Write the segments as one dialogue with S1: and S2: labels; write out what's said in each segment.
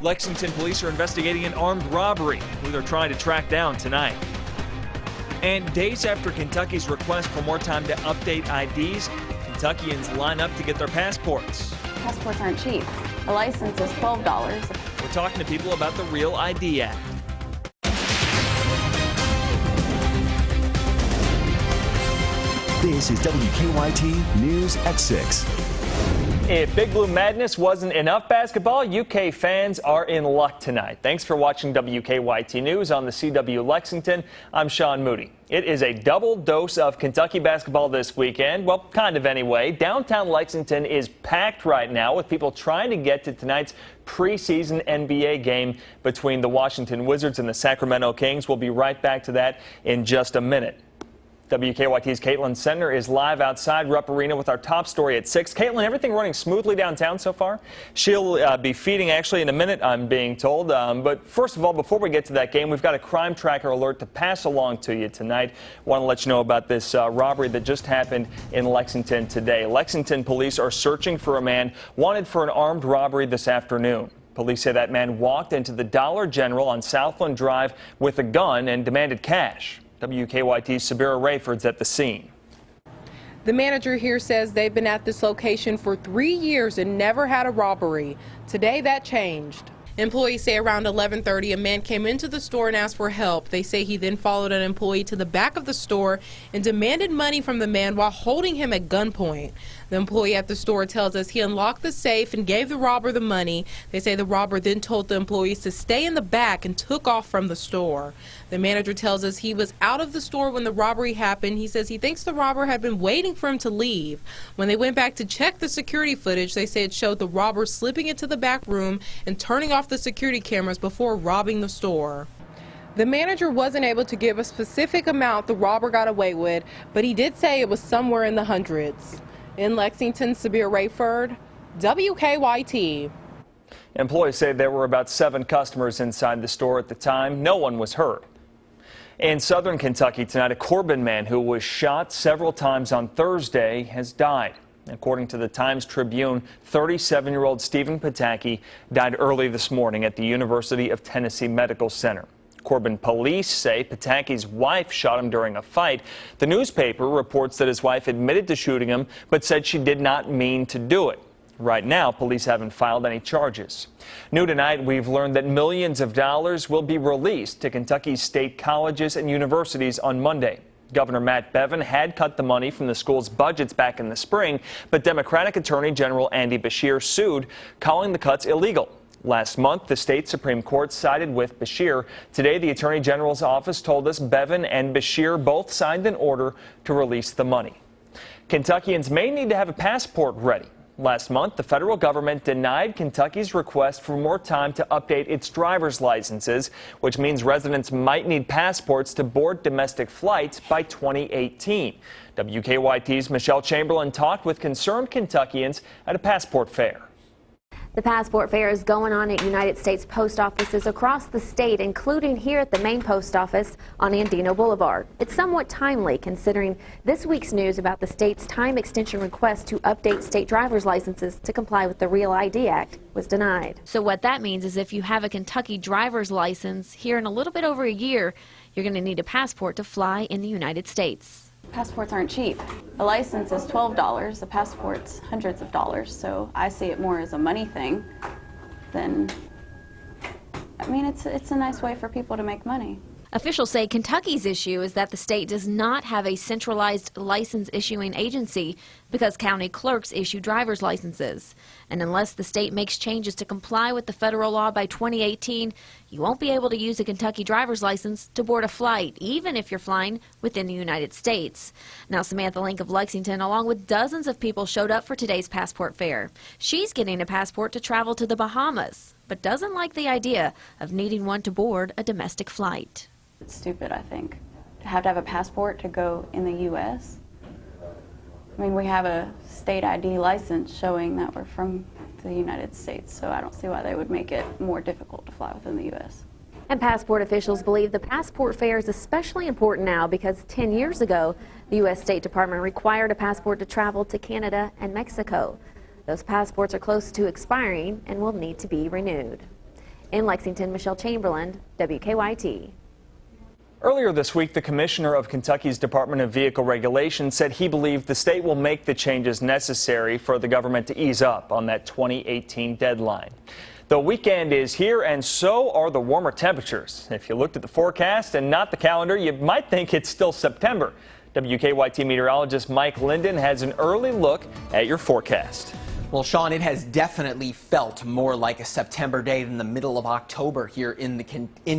S1: Lexington police are investigating an armed robbery, who they're trying to track down tonight. And days after Kentucky's request for more time to update IDs, Kentuckians line up to get their passports.
S2: Passports aren't cheap. A license is $12.
S1: We're talking to people about the Real ID Act.
S3: This is WKYT News at 6.
S4: If Big Blue Madness wasn't enough basketball, UK fans are in luck tonight. Thanks for watching WKYT News on the CW Lexington. I'm Sean Moody. It is a double dose of Kentucky basketball this weekend. Well, kind of anyway. Downtown Lexington is packed right now with people trying to get to tonight's preseason NBA game between the Washington Wizards and the Sacramento Kings. We'll be right back to that in just a minute. WKYT's Caitlin Sentner is live outside Rupp Arena with our top story at 6. Caitlin, everything running smoothly downtown so far? She'll be feeding actually in a minute, I'm being told. But first of all, before we get to that game, we've got a crime tracker alert to pass along to you tonight. Want to let you know about this robbery that just happened in Lexington today. Lexington police are searching for a man wanted for an armed robbery this afternoon. Police say that man walked into the Dollar General on Southland Drive with a gun and demanded cash. WKYT's Sabira Rayford's at the scene.
S5: The manager here says they've been at this location for 3 years and never had a robbery. Today that changed. Employees say around 11:30 a man came into the store and asked for help. They say he then followed an employee to the back of the store and demanded money from the man while holding him at gunpoint. The employee at the store tells us he unlocked the safe and gave the robber the money. They say the robber then told the employees to stay in the back and took off from the store. The manager tells us he was out of the store when the robbery happened. He says he thinks the robber had been waiting for him to leave. When they went back to check the security footage, they say it showed the robber slipping into the back room and turning off the security cameras before robbing the store. The manager wasn't able to give a specific amount the robber got away with, but he did say it was somewhere in the hundreds. In Lexington, Sabir Rayford, WKYT.
S4: Employees say there were about 7 customers inside the store at the time. No one was hurt. In southern Kentucky tonight, a Corbin man who was shot several times on Thursday has died. According to the Times-Tribune, 37-year-old Stephen Pataki died early this morning at the University of Tennessee Medical Center. Corbin police say Pataki's wife shot him during a fight. The newspaper reports that his wife admitted to shooting him, but said she did not mean to do it. Right now, police haven't filed any charges. New tonight, we've learned that millions of dollars will be released to Kentucky's state colleges and universities on Monday. Governor Matt Bevin had cut the money from the school's budgets back in the spring, but Democratic Attorney General Andy Beshear sued, calling the cuts illegal. Last month, the state Supreme Court sided with Beshear. Today, the Attorney General's office told us Bevin and Beshear both signed an order to release the money. Kentuckians may need to have a passport ready. Last month, the federal government denied Kentucky's request for more time to update its driver's licenses, which means residents might need passports to board domestic flights by 2018. WKYT's Michelle Chamberlain talked with concerned Kentuckians at a passport fair.
S6: The passport fair is going on at United States post offices across the state, including here at the main post office on Andino Boulevard. It's somewhat timely considering this week's news about the state's time extension request to update state driver's licenses to comply with the Real ID Act was denied.
S7: So what that means is if you have a Kentucky driver's license here in a little bit over a year, you're going to need a passport to fly in the United States.
S2: Passports aren't cheap. A license is $12. A passport's hundreds of dollars. So I see it more as a money thing than, I mean, it's a nice way for people to make money.
S7: Officials say Kentucky's issue is that the state does not have a centralized license issuing agency because county clerks issue driver's licenses. And unless the state makes changes to comply with the federal law by 2018, you won't be able to use a Kentucky driver's license to board a flight, even if you're flying within the United States. Now, Samantha Link of Lexington, along with dozens of people, showed up for today's passport fair. She's getting a passport to travel to the Bahamas, but doesn't like the idea of needing one to board a domestic flight.
S2: It's stupid, I think, to have a passport to go in the U.S. I mean, we have a state ID license showing that we're from the United States, so I don't see why they would make it more difficult to fly within the U.S.
S6: And passport officials believe the passport fair is especially important now because 10 years ago, the U.S. State Department required a passport to travel to Canada and Mexico. Those passports are close to expiring and will need to be renewed. In Lexington, Michelle Chamberlain, WKYT.
S4: Earlier this week, the commissioner of Kentucky's Department of Vehicle Regulation said he believed the state will make the changes necessary for the government to ease up on that 2018 deadline. The weekend is here, and so are the warmer temperatures. If you looked at the forecast and not the calendar, you might think it's still September. WKYT meteorologist Mike Linden has an early look at your forecast.
S8: Well, Sean, it has definitely felt more like a September day than the middle of October here in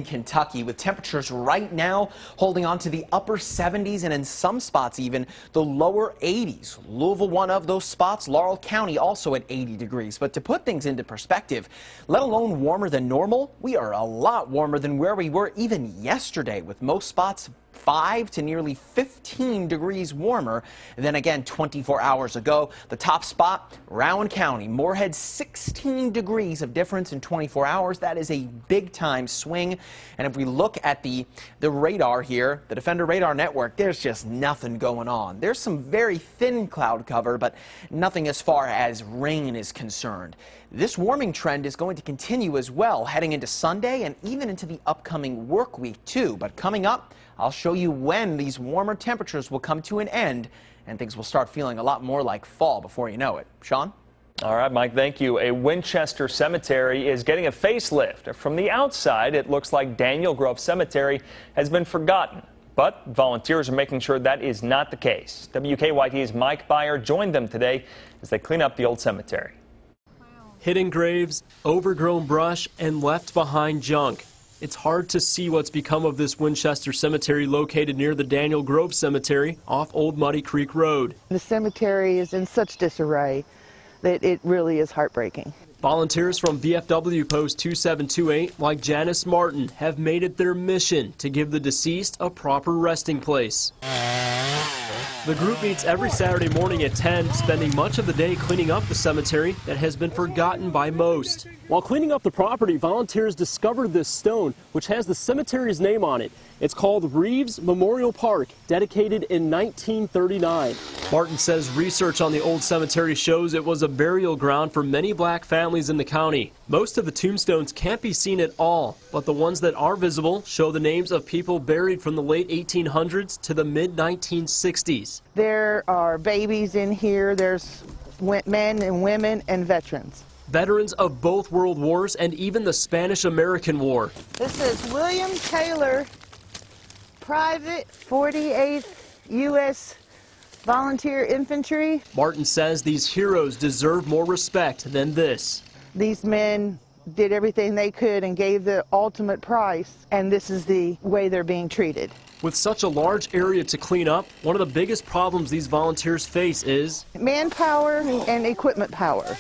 S8: Kentucky, with temperatures right now holding on to the upper 70s and in some spots even the lower 80s. Louisville, one of those spots, Laurel County also at 80 degrees. But to put things into perspective, let alone warmer than normal, we are a lot warmer than where we were even yesterday, with most spots 5 to nearly 15 degrees warmer than, again, 24 hours ago. The top spot, Rowan County, Moorhead, 16 degrees of difference in 24 hours. That is a big-time swing. And if we look at the radar here, the Defender Radar Network, there's just nothing going on. There's some very thin cloud cover, but nothing as far as rain is concerned. This warming trend is going to continue as well, heading into Sunday and even into the upcoming work week, too. But coming up, I'll show you when these warmer temperatures will come to an end and things will start feeling a lot more like fall before you know it. Sean?
S4: All right, Mike, thank you. A Winchester cemetery is getting a facelift. From the outside, it looks like Daniel Grove Cemetery has been forgotten. But volunteers are making sure that is not the case. WKYT's Mike Byer joined them today as they clean up the old cemetery.
S9: Hidden graves, overgrown brush, and left behind junk. It's hard to see what's become of this Winchester cemetery located near the Daniel Grove Cemetery off Old Muddy Creek Road.
S10: The cemetery is in such disarray that it really is heartbreaking.
S9: Volunteers from VFW Post 2728, like Janice Martin, have made it their mission to give the deceased a proper resting place. The group meets every Saturday morning at 10, spending much of the day cleaning up the cemetery that has been forgotten by most. While cleaning up the property, volunteers discovered this stone, which has the cemetery's name on it. It's called Reeves Memorial Park, dedicated in 1939. Martin says research on the old cemetery shows it was a burial ground for many black families in the county. Most of the tombstones can't be seen at all, but the ones that are visible show the names of people buried from the late 1800s to the mid-1960s.
S10: There are babies in here, there's men and women and veterans.
S9: Veterans of both World Wars and even the Spanish-American War.
S10: This is William Taylor, Private 48th U.S. Volunteer Infantry.
S9: Martin says these heroes deserve more respect than this.
S10: These men did everything they could and gave the ultimate price, and this is the way they're being treated.
S9: With such a large area to clean up, one of the biggest problems these volunteers face is
S10: manpower and equipment power.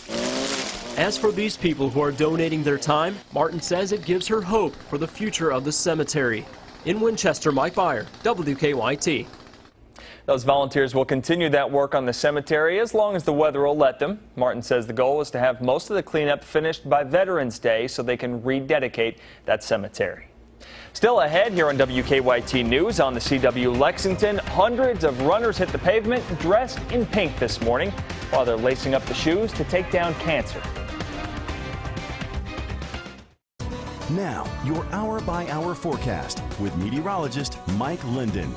S9: As for these people who are donating their time, Martin says it gives her hope for the future of the cemetery. In Winchester, Mike Byer, WKYT.
S4: Those volunteers will continue that work on the cemetery as long as the weather will let them. Martin says the goal is to have most of the cleanup finished by Veterans Day so they can rededicate that cemetery. Still ahead here on WKYT News on the CW Lexington, hundreds of runners hit the pavement dressed in pink this morning while they're lacing up the shoes to take down cancer.
S3: Now, your hour-by-hour forecast with meteorologist Mike Linden.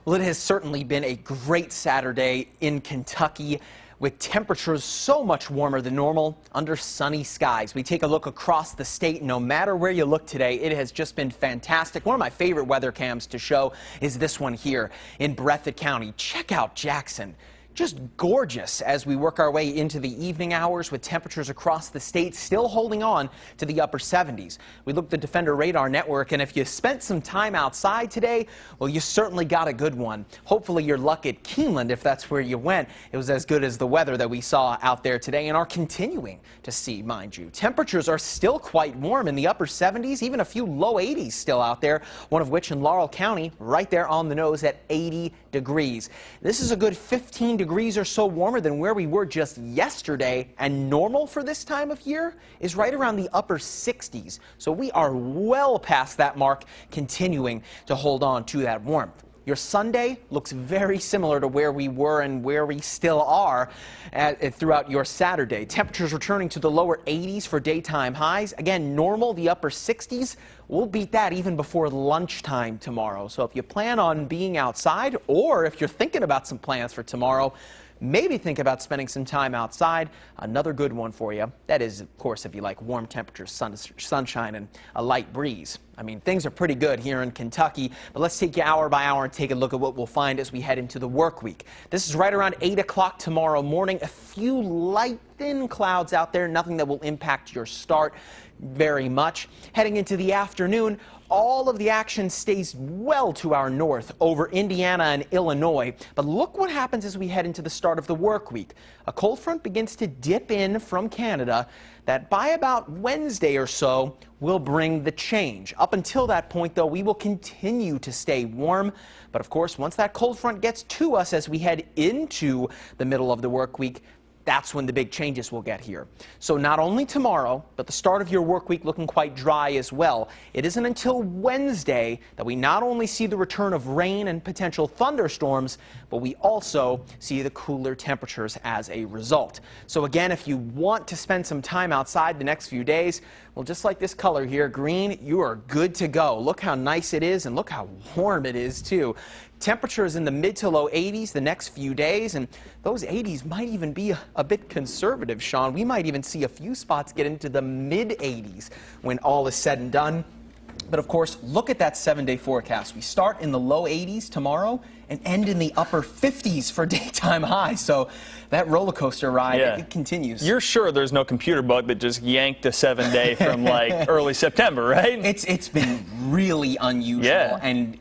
S8: Well, it has certainly been a great Saturday in Kentucky, with temperatures so much warmer than normal under sunny skies. We take a look across the state. No matter where you look today, it has just been fantastic. One of my favorite weather cams to show is this one here in Breathitt County. Check out Jackson. Just gorgeous as we work our way into the evening hours, with temperatures across the state still holding on to the upper 70s. We looked at the Defender Radar Network, and if you spent some time outside today, well, you certainly got a good one. Hopefully your luck at Keeneland, if that's where you went, it was as good as the weather that we saw out there today and are continuing to see, mind you. Temperatures are still quite warm in the upper 70s, even a few low 80s still out there, one of which in Laurel County, right there on the nose at 80 degrees. This is a good 15 degrees or so warmer than where we were just yesterday, and normal for this time of year is right around the upper 60s. So we are well past that mark, continuing to hold on to that warmth. Your Sunday looks very similar to where we were and where we still are throughout your Saturday. Temperatures returning to the lower 80s for daytime highs. Again, normal, the upper 60s. We'll beat that even before lunchtime tomorrow. So if you plan on being outside, or if you're thinking about some plans for tomorrow, maybe think about spending some time outside. Another good one for you. That is, of course, if you like warm temperatures, sunshine, and a light breeze. I mean, things are pretty good here in Kentucky, but let's take you hour by hour and take a look at what we'll find as we head into the work week. This is right around 8 o'clock tomorrow morning. A few light, thin clouds out there, nothing that will impact your start very much. Heading into the afternoon, all of the action stays well to our north over Indiana and Illinois. But look what happens as we head into the start of the work week. A cold front begins to dip in from Canada that by about Wednesday or so will bring the change. Up until that point, though, we will continue to stay warm. But of course, once that cold front gets to us as we head into the middle of the work week, that's when the big changes will get here. So not only tomorrow, but the start of your work week looking quite dry as well. It isn't until Wednesday that we not only see the return of rain and potential thunderstorms, but we also see the cooler temperatures as a result. So again, if you want to spend some time outside the next few days, well, just like this color here, green, you are good to go. Look how nice it is and look how warm it is too. Temperatures in the mid to low 80s the next few days, and those 80s might even be a bit conservative, Sean. We might even see a few spots get into the mid 80s when all is said and done. But of course, look at that 7-day forecast. We start in the low 80s tomorrow and end in the upper 50s for daytime highs. So that roller coaster ride, it continues.
S4: You're sure there's no computer bug that just yanked a 7-day from like early September, right?
S8: It's been really unusual, and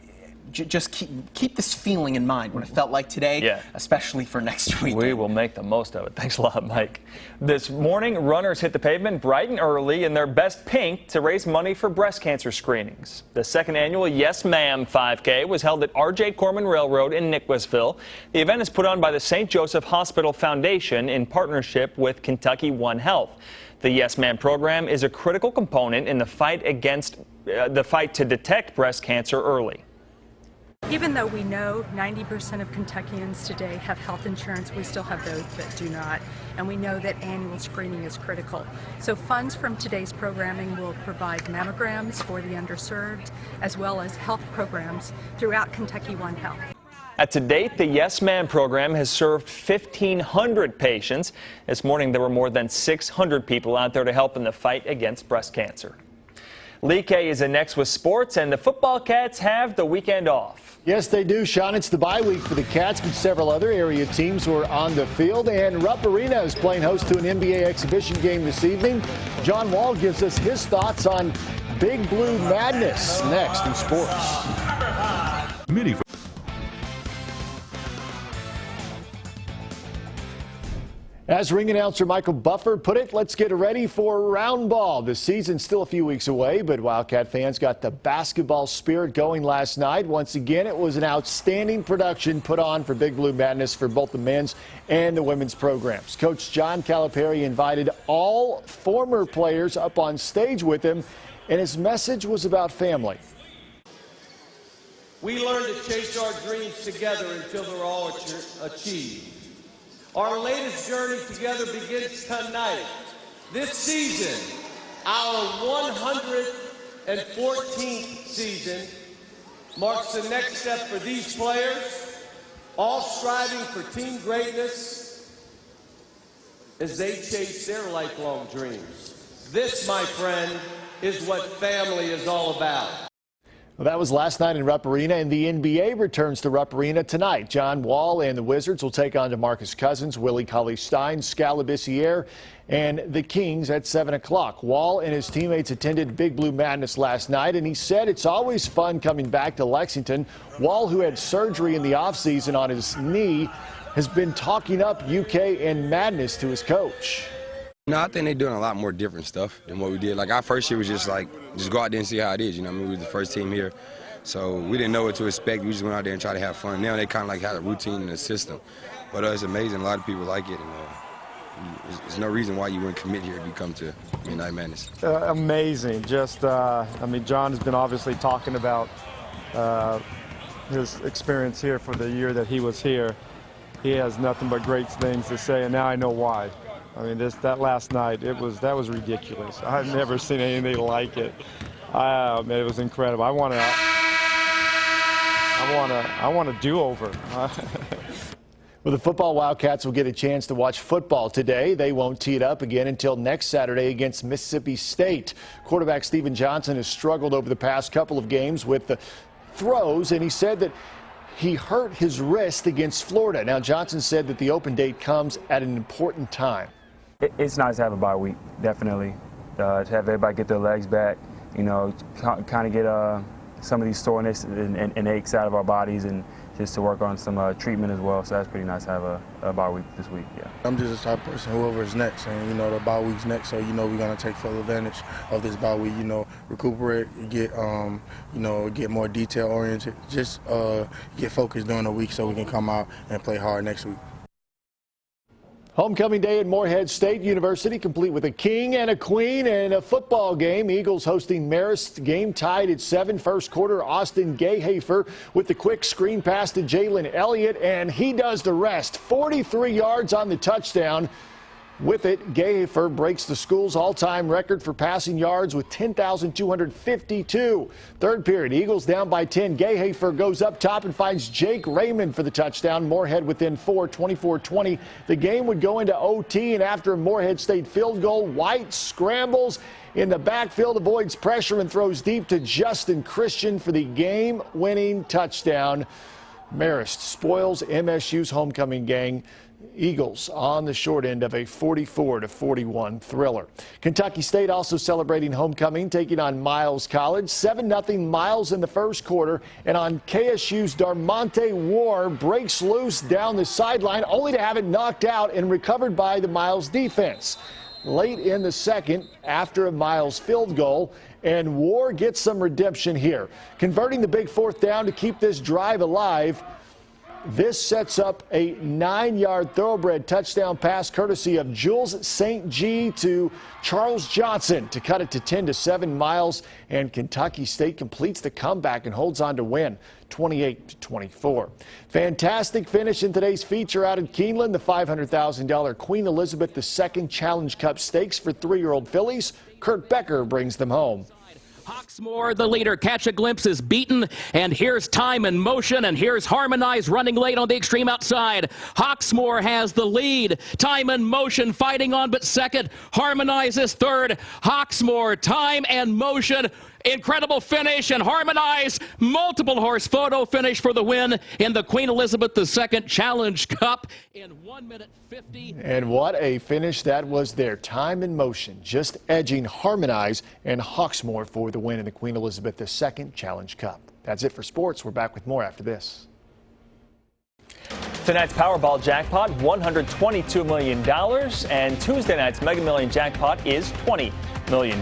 S8: just keep this feeling in mind, what it felt like today, especially for next week.
S4: We will make the most of it. Thanks a lot, Mike. This morning, runners hit the pavement bright and early in their best pink to raise money for breast cancer screenings. The second annual Yes Ma'am 5K was held at R.J. Corman Railroad in Nicholasville. The event is put on by the St. Joseph Hospital Foundation in partnership with Kentucky One Health. The Yes Ma'am program is a critical component in the fight to detect breast cancer early.
S11: Even though we know 90% of Kentuckians today have health insurance, we still have those that do not. And we know that annual screening is critical. So funds from today's programming will provide mammograms for the underserved, as well as health programs throughout Kentucky One Health.
S4: To date, the Yes Ma'am program has served 1,500 patients. This morning, there were more than 600 people out there to help in the fight against breast cancer. Lee K is next with sports, and the football Cats have the weekend off.
S12: Yes, they do, Sean. It's the bye week for the Cats, but several other area teams were on the field, and Rupp Arena is playing host to an NBA exhibition game this evening. John Wall gives us his thoughts on Big Blue Madness next in sports. As ring announcer Michael Buffer put it, let's get ready for round ball. The season's still a few weeks away, but Wildcat fans got the basketball spirit going last night. Once again, it was an outstanding production put on for Big Blue Madness for both the men's and the women's programs. Coach John Calipari invited all former players up on stage with him, and his message was about family.
S13: We learned to chase our dreams together until they're all achieved. Our latest journey together begins tonight. This season, our 114th season, marks the next step for these players, all striving for team greatness as they chase their lifelong dreams. This, my friend, is what family is all about.
S12: Well, that was last night in Rupp Arena, and the NBA returns to Rupp Arena tonight. John Wall and the Wizards will take on DeMarcus Cousins, Willie Cauley-Stein, Skal Labissière, and the Kings at 7 o'clock. Wall and his teammates attended Big Blue Madness last night, and he said it's always fun coming back to Lexington. Wall, who had surgery in the offseason on his knee, has been talking up UK and Madness to his coach.
S14: No, I think they're doing a lot more different stuff than what we did. Like, our first year was just like, just go out there and see how it is. You know what I mean? We were the first team here. So we didn't know what to expect. We just went out there and tried to have fun. Now they kind of like have a routine and a system. But it's amazing. A lot of people like it. And there's no reason why you wouldn't commit here if you come to Midnight Madness.
S15: Amazing. Just, I mean, John has been obviously talking about his experience here for the year that he was here. He has nothing but great things to say, and now I know why. I mean, that last night, that was ridiculous. I've never seen anything like it. Man, it was incredible. I want a do-over.
S12: Well, the football Wildcats will get a chance to watch football today. They won't tee it up again until next Saturday against Mississippi State. Quarterback Steven Johnson has struggled over the past couple of games with the throws, and he said that he hurt his wrist against Florida. Now, Johnson said that the open date comes at an important time.
S16: It's nice to have a bye week, definitely. To have everybody get their legs back, you know, kind of get some of these soreness and aches out of our bodies, and just to work on some treatment as well. So that's pretty nice to have a bye week this week. Yeah.
S17: I'm just the type of person, whoever is next, and you know the bye week's next, so you know we're gonna take full advantage of this bye week. You know, recuperate, get get more detail oriented, just get focused during the week so we can come out and play hard next week.
S12: Homecoming day at Morehead State University, complete with a king and a queen and a football game. Eagles hosting Marist. Game tied at 7. First quarter, Austin Gayhafer with the quick screen pass to Jalen Elliott, and he does the rest. 43 yards on the touchdown. With it, Gayhafer breaks the school's all-time record for passing yards with 10,252. Third period, Eagles down by 10. Gayhafer goes up top and finds Jake Raymond for the touchdown. Morehead within 4, 24-20. The game would go into OT, and after a Morehead State field goal, White scrambles in the backfield, avoids pressure, and throws deep to Justin Christian for the game-winning touchdown. Marist spoils MSU's homecoming gang. Eagles on the short end of a 44-41 thriller. Kentucky State also celebrating homecoming, taking on Miles College. 7-0 Miles in the first quarter, and on KSU's Darmonte War breaks loose down the sideline, only to have it knocked out and recovered by the Miles defense. Late in the second, after a Miles field goal, and War gets some redemption here, converting the big fourth down to keep this drive alive. This sets up a 9-yard thoroughbred touchdown pass courtesy of Jules St. G to Charles Johnson to cut it to 10-7 Miles, and Kentucky State completes the comeback and holds on to win 28-24. Fantastic finish in today's feature out in Keeneland. The $500,000 Queen Elizabeth II Challenge Cup Stakes for 3-year-old fillies. Kurt Becker brings them home.
S18: Hawksmoor, the leader, catch a glimpse, is beaten, and here's Time and Motion, and here's Harmonize running late on the extreme outside. Hawksmoor has the lead. Time and Motion fighting on but second. Harmonize is third. Hawksmoor, Time and Motion. Incredible finish, and Harmonize, multiple horse photo finish for the win in the Queen Elizabeth II Challenge Cup in 1:50.
S12: And what a finish that was there. Time and Motion just edging Harmonize and Hawksmoor for the win in the Queen Elizabeth II Challenge Cup. That's it for sports. We're back with more after this.
S4: Tonight's Powerball jackpot, $122 million, and Tuesday night's Mega Million jackpot is $20 million.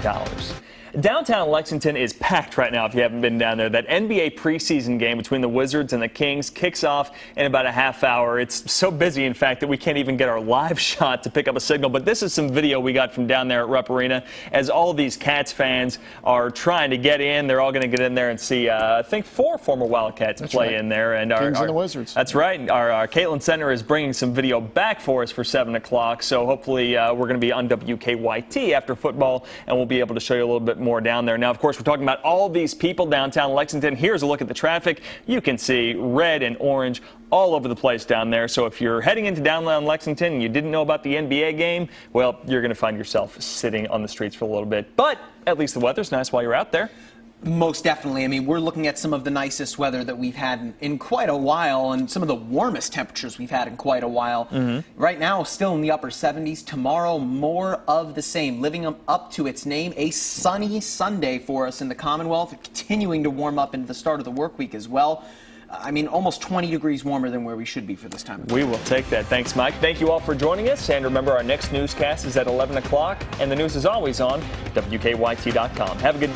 S4: Downtown Lexington is packed right now if you haven't been down there. That NBA preseason game between the Wizards and the Kings kicks off in about a half hour. It's so busy, in fact, that we can't even get our live shot to pick up a signal. But this is some video we got from down there at Rupp Arena as all of these Cats fans are trying to get in. They're all going to get in there and see, I think, 4 former Wildcats play in there. And
S12: Kings and the Wizards.
S4: That's right. Our Caitlin Center is bringing some video back for us for 7 o'clock. So hopefully we're going to be on WKYT after football, and we'll be able to show you a little bit more down there. Now, of course, we're talking about all these people downtown Lexington. Here's a look at the traffic. You can see red and orange all over the place down there. So if you're heading into downtown Lexington and you didn't know about the NBA game, well, you're going to find yourself sitting on the streets for a little bit. But at least the weather's nice while you're out there.
S8: Most definitely. I mean, we're looking at some of the nicest weather that we've had in quite a while, and some of the warmest temperatures we've had in quite a while. Right now, still in the upper 70s. Tomorrow, more of the same. Living up to its name, a sunny Sunday for us in the Commonwealth, continuing to warm up into the start of the work week as well. I mean, almost 20 degrees warmer than where we should be for this time of year.
S4: We will take that. Thanks, Mike. Thank you all for joining us. And remember, our next newscast is at 11 o'clock, and the news is always on WKYT.com. Have a good